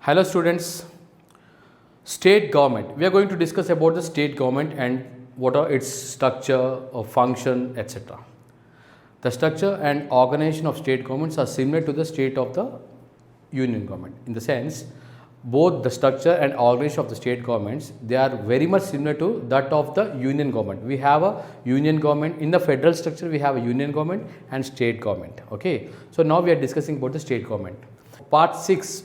Hello students, state government. We are going to discuss about the state government and what are its structure or function, etc. The structure and organization of state governments are similar to the state of the union government. In the sense, both the structure and organization of the state governments, they are very much similar to that of the union government. We have a union government. In the federal structure, we have a union government and state government. Okay. So now we are discussing about the state government. Part 6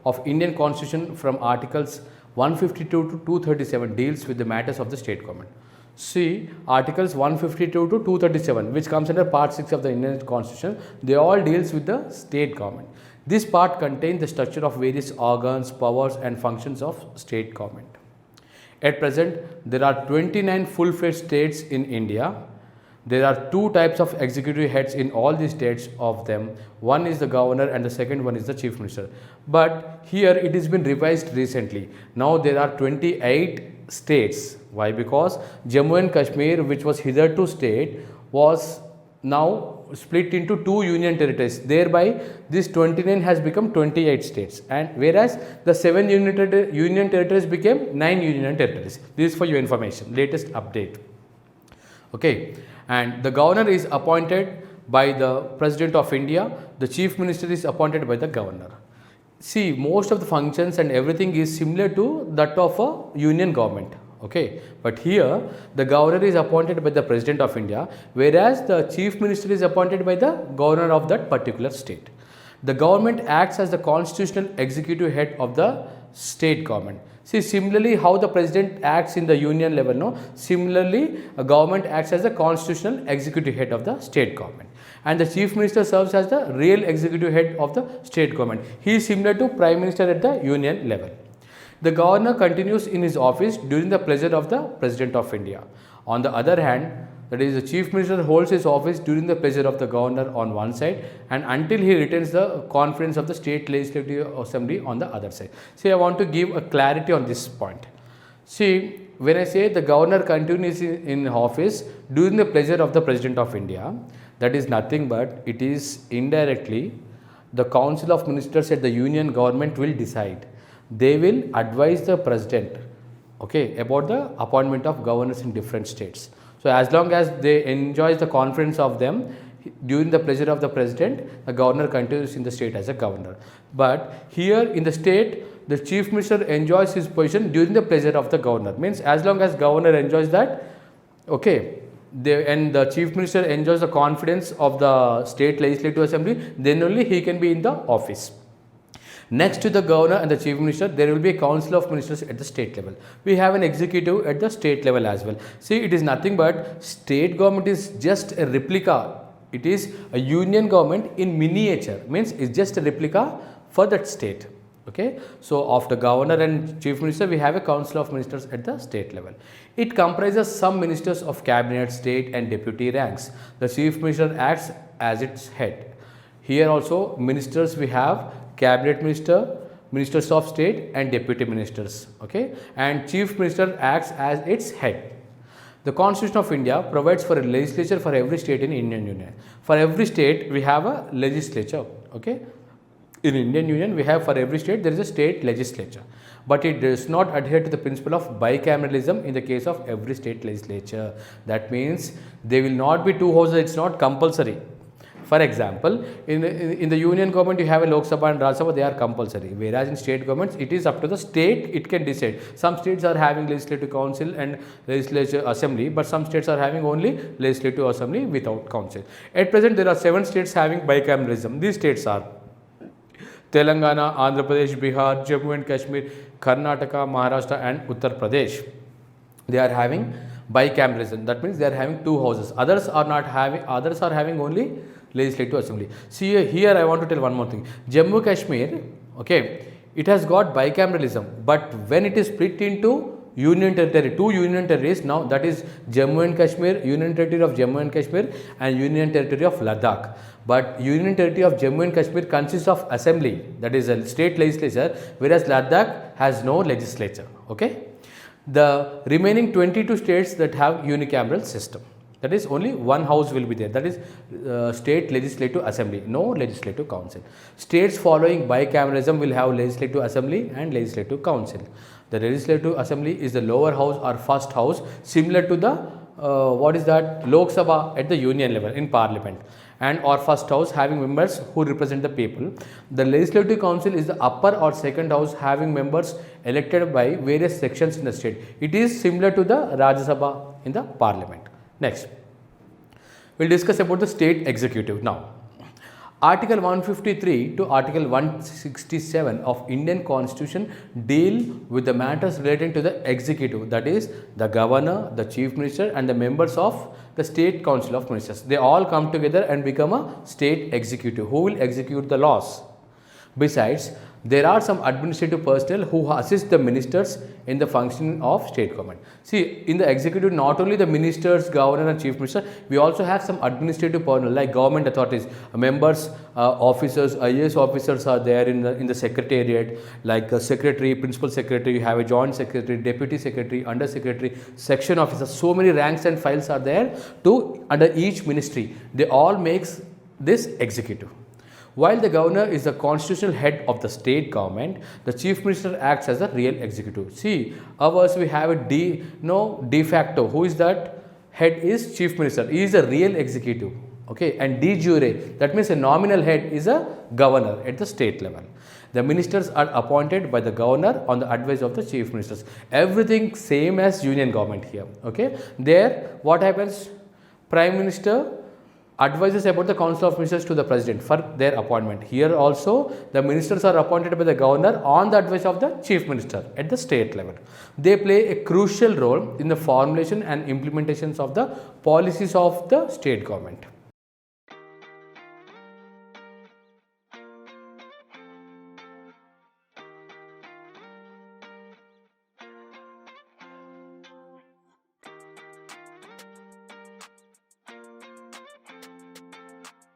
of Indian Constitution from Articles 152 to 237 deals with the matters of the state government. See, Articles 152 to 237, which comes under Part 6 of the Indian Constitution, they all deals with the state government. This part contains the structure of various organs, powers and functions of state government. At present, there are 29 full-fledged states in India. There are two types of executive heads in all the states of them. One is the governor and the second one is the chief minister. But here it has been revised recently. Now there are 28 states. Why? Because Jammu and Kashmir, which was hitherto state, was now split into two union territories. Thereby, this 29 has become 28 states. And whereas the 7 union territories became 9 union territories. This is for your information, latest update. Okay. And the governor is appointed by the President of India. The chief minister is appointed by the governor. See, most of the functions and everything is similar to that of a union government. Okay, but here the governor is appointed by the President of India, whereas the chief minister is appointed by the governor of that particular state. The government acts as the constitutional executive head of the state government. See, similarly how the president acts in the union level, no? Similarly, a government acts as the constitutional executive head of the state government. And the chief minister serves as the real executive head of the state government. He is similar to prime minister at the union level. The governor continues in his office during the pleasure of the President of India. On the other hand, that is, the chief minister holds his office during the pleasure of the governor on one side and until he retains the confidence of the state legislative assembly on the other side. See, I want to give a clarity on this point. See, when I say the governor continues in office during the pleasure of the President of India, that is nothing but it is indirectly the Council of Ministers at the union government will decide. They will advise the president, okay, about the appointment of governors in different states. So as long as they enjoy the confidence of them during the pleasure of the president, the governor continues in the state as a governor. But here in the state, the chief minister enjoys his position during the pleasure of the governor. Means as long as governor enjoys that, okay, and the chief minister enjoys the confidence of the state legislative assembly, then only he can be in the office. Next to the governor and the chief minister, there will be a council of ministers at the state level. We have an executive at the state level as well. See, it is nothing but state government is just a replica. It is a union government in miniature. Means it's just a replica for that state. Okay. So, after governor and chief minister, we have a council of ministers at the state level. It comprises some ministers of cabinet, state and deputy ranks. The chief minister acts as its head. Here also ministers we have cabinet minister, ministers of state and deputy ministers, okay, and chief minister acts as its head. The Constitution of India provides for a legislature for every state in Indian Union. For every state we have a legislature, okay. In Indian Union we have for every state there is a state legislature, but it does not adhere to the principle of bicameralism in the case of every state legislature. That means there will not be two houses, it's not compulsory. For example, in the union government you have a Lok Sabha and Rajya Sabha, they are compulsory, whereas in state governments it is up to the state, it can decide. Some states are having legislative council and legislative assembly, but some states are having only legislative assembly without council. At present there are 7 states having bicameralism. These states are Telangana, Andhra Pradesh, Bihar, Jammu and Kashmir, Karnataka, Maharashtra and Uttar Pradesh. They are having bicameralism. That means they are having 2 houses. Others are not having, others are having only legislative assembly. See, here I want to tell one more thing. Jammu Kashmir, okay, it has got bicameralism, but when it is split into union territory, 2 union territories, now that is Jammu and Kashmir, union territory of Jammu and Kashmir and union territory of Ladakh. But union territory of Jammu and Kashmir consists of assembly, that is a state legislature, whereas Ladakh has no legislature, okay. The remaining 22 states that have unicameral system. That is, only one house will be there. That is state legislative assembly, no legislative council. States following bicameralism will have legislative assembly and legislative council. The legislative assembly is the lower house or first house, similar to the what is that, Lok Sabha at the union level in parliament, and or first house having members who represent the people. The legislative council is the upper or second house having members elected by various sections in the state. It is similar to the Rajya Sabha in the parliament. Next, we'll discuss about the state executive now. Article 153 to Article 167 of Indian Constitution deal with the matters relating to the executive, that is the governor, the chief minister and the members of the state council of ministers. They all come together and become a state executive who will execute the laws. Besides, there are some administrative personnel who assist the ministers in the functioning of state government. See, in the executive, not only the ministers, governor and chief minister, we also have some administrative personnel like government authorities, members, officers, IAS officers are there in the secretariat, like a secretary, principal secretary, you have a joint secretary, deputy secretary, under secretary, section officer. So many ranks and files are there to under each ministry. They all makes this executive. While the governor is the constitutional head of the state government, the chief minister acts as the real executive. See, ours we have a de facto. Who is that? Head is chief minister. He is a real executive. Okay, and de jure, that means a nominal head is a governor at the state level. The ministers are appointed by the governor on the advice of the chief ministers. Everything same as union government here. Okay, there what happens? Prime Minister advises about the council of ministers to the president for their appointment. Here also the ministers are appointed by the governor on the advice of the chief minister at the state level. They play a crucial role in the formulation and implementations of the policies of the state government.